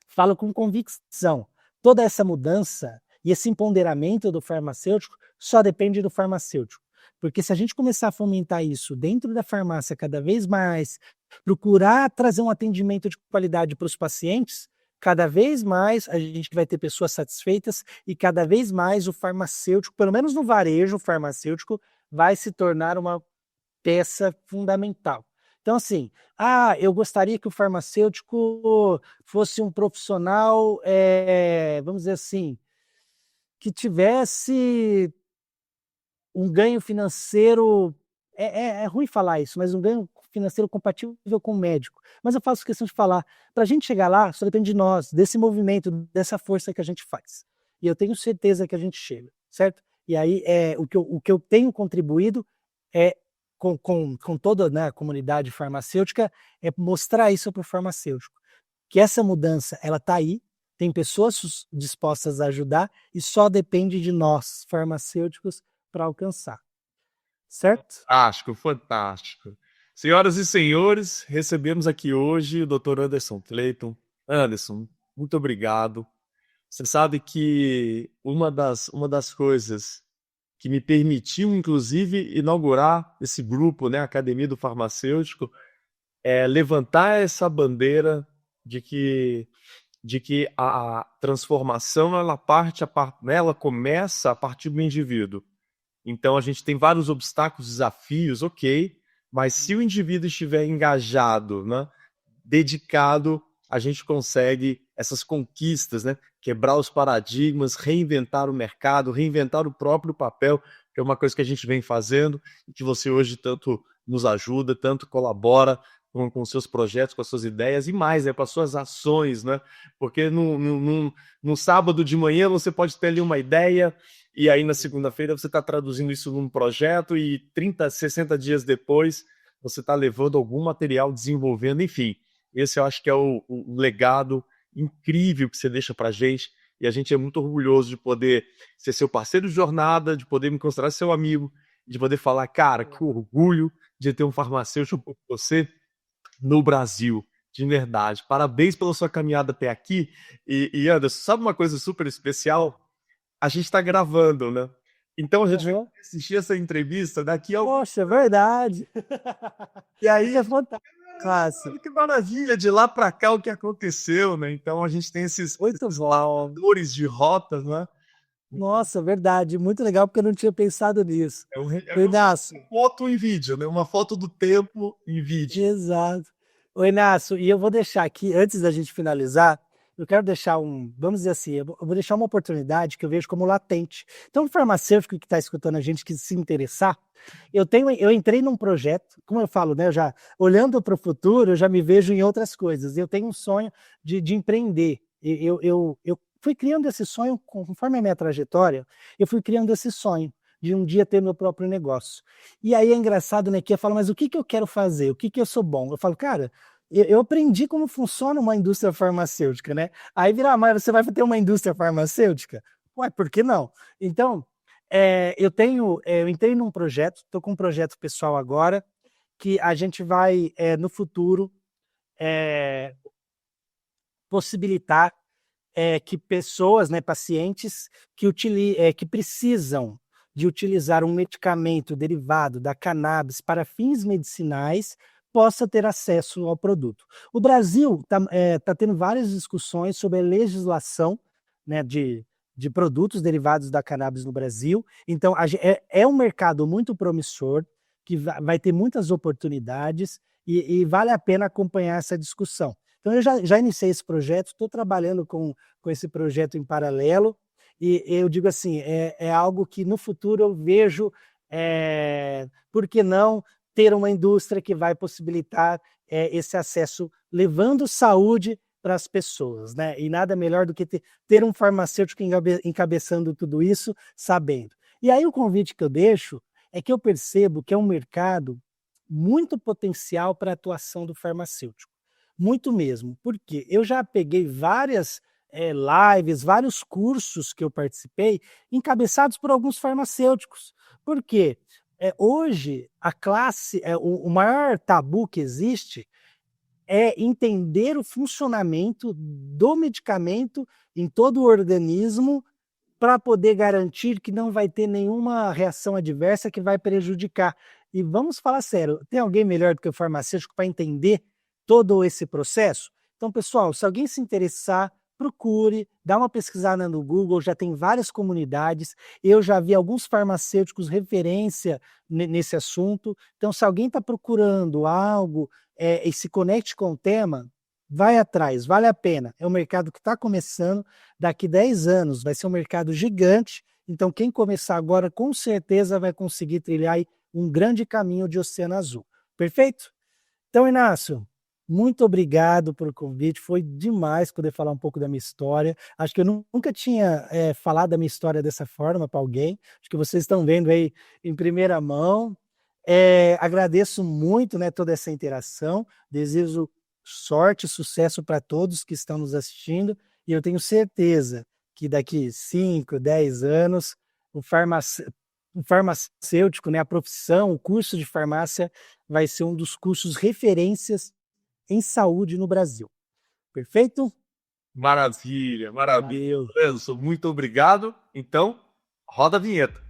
falo com convicção, toda essa mudança e esse empoderamento do farmacêutico só depende do farmacêutico. Porque se a gente começar a fomentar isso dentro da farmácia cada vez mais, procurar trazer um atendimento de qualidade para os pacientes, cada vez mais a gente vai ter pessoas satisfeitas e cada vez mais o farmacêutico, pelo menos no varejo farmacêutico, vai se tornar uma peça fundamental. Então, assim, eu gostaria que o farmacêutico fosse um profissional, vamos dizer assim, que tivesse um ganho financeiro, é ruim falar isso, mas um ganho financeiro compatível com o médico. Mas eu faço questão de falar, para a gente chegar lá, só depende de nós, desse movimento, dessa força que a gente faz. E eu tenho certeza que a gente chega, certo? E aí, o que eu tenho contribuído é, com toda, né, a comunidade farmacêutica, é mostrar isso para o farmacêutico, que essa mudança, ela está aí, tem pessoas dispostas a ajudar e só depende de nós, farmacêuticos, para alcançar. Certo? Fantástico, fantástico. Senhoras e senhores, recebemos aqui hoje o Dr. Anderson Clayton. Anderson, muito obrigado. Você sabe que uma das coisas que me permitiu, inclusive, inaugurar esse grupo, né, Academia do Farmacêutico, é levantar essa bandeira de que a transformação ela começa a partir do indivíduo. Então a gente tem vários obstáculos, desafios, ok, mas se o indivíduo estiver engajado, né, dedicado, a gente consegue essas conquistas, né? Quebrar os paradigmas, reinventar o mercado, reinventar o próprio papel, que é uma coisa que a gente vem fazendo e que você hoje tanto nos ajuda, tanto colabora com seus projetos, com as suas ideias e mais, com as suas ações, né? Porque no sábado de manhã você pode ter ali uma ideia e aí na segunda-feira você está traduzindo isso num projeto e 30, 60 dias depois você está levando algum material, desenvolvendo, enfim. Esse eu acho que é o legado incrível que você deixa para a gente e a gente é muito orgulhoso de poder ser seu parceiro de jornada, de poder me considerar seu amigo, de poder falar, cara, que orgulho de ter um farmacêutico como você no Brasil, de verdade. Parabéns pela sua caminhada até aqui. E Anderson, sabe uma coisa super especial? A gente está gravando, né? Então a gente vai assistir essa entrevista daqui a... Poxa, é verdade. E aí é fantástico. Que maravilha, de lá para cá o que aconteceu, né? Então a gente tem esses valores de rotas, né? Nossa, verdade, muito legal porque eu não tinha pensado nisso. Inácio, foto em vídeo, né? Uma foto do tempo em vídeo. Exato. Ô Inácio, e eu vou deixar aqui, antes da gente finalizar, eu quero deixar vamos dizer assim, eu vou deixar uma oportunidade que eu vejo como latente. Então, o farmacêutico que está escutando a gente, que se interessar, eu entrei num projeto, como eu falo, né, olhando para o futuro, eu já me vejo em outras coisas. Eu tenho um sonho de empreender. Eu fui criando esse sonho, conforme a minha trajetória, eu fui criando esse sonho de um dia ter meu próprio negócio. E aí é engraçado, né, que eu falo, mas o que eu quero fazer? O que eu sou bom? Eu falo, cara, eu aprendi como funciona uma indústria farmacêutica, né? Aí vira, mas você vai ter uma indústria farmacêutica? Ué, por que não? Então, eu entrei num projeto, estou com um projeto pessoal agora, que a gente vai, no futuro, possibilitar que pessoas, né, pacientes, que precisam de utilizar um medicamento derivado da cannabis para fins medicinais, possa ter acesso ao produto. O Brasil tá tendo várias discussões sobre a legislação, né, de produtos derivados da cannabis no Brasil. Então, é um mercado muito promissor, que vai ter muitas oportunidades e vale a pena acompanhar essa discussão. Então, eu já iniciei esse projeto, estou trabalhando com esse projeto em paralelo, e eu digo assim, é algo que no futuro eu vejo, por que não ter uma indústria que vai possibilitar esse acesso, levando saúde para as pessoas, né? E nada melhor do que ter um farmacêutico encabeçando tudo isso, sabendo. E aí o convite que eu deixo é que eu percebo que é um mercado muito potencial para a atuação do farmacêutico. Muito mesmo, porque eu já peguei várias lives, vários cursos que eu participei, encabeçados por alguns farmacêuticos. Por quê? Hoje, o maior tabu que existe é entender o funcionamento do medicamento em todo o organismo para poder garantir que não vai ter nenhuma reação adversa que vai prejudicar. E vamos falar sério, tem alguém melhor do que o farmacêutico para entender todo esse processo? Então, pessoal, se alguém se interessar, procure, dá uma pesquisada no Google, já tem várias comunidades, eu já vi alguns farmacêuticos referência nesse assunto. Então, se alguém está procurando algo e se conecte com o tema, vai atrás, vale a pena. É um mercado que está começando, daqui 10 anos vai ser um mercado gigante, então quem começar agora com certeza vai conseguir trilhar aí um grande caminho de Oceano Azul. Perfeito? Então, Inácio, muito obrigado pelo convite, foi demais poder falar um pouco da minha história. Acho que eu nunca tinha falado da minha história dessa forma para alguém, acho que vocês estão vendo aí em primeira mão. Agradeço muito, né, toda essa interação, desejo sorte e sucesso para todos que estão nos assistindo, e eu tenho certeza que daqui 5, 10 anos, o farmacêutico, né, a profissão, o curso de farmácia vai ser um dos cursos referências em saúde no Brasil. Perfeito? Maravilha, maravilha. Valeu. Anderson, muito obrigado. Então, roda a vinheta.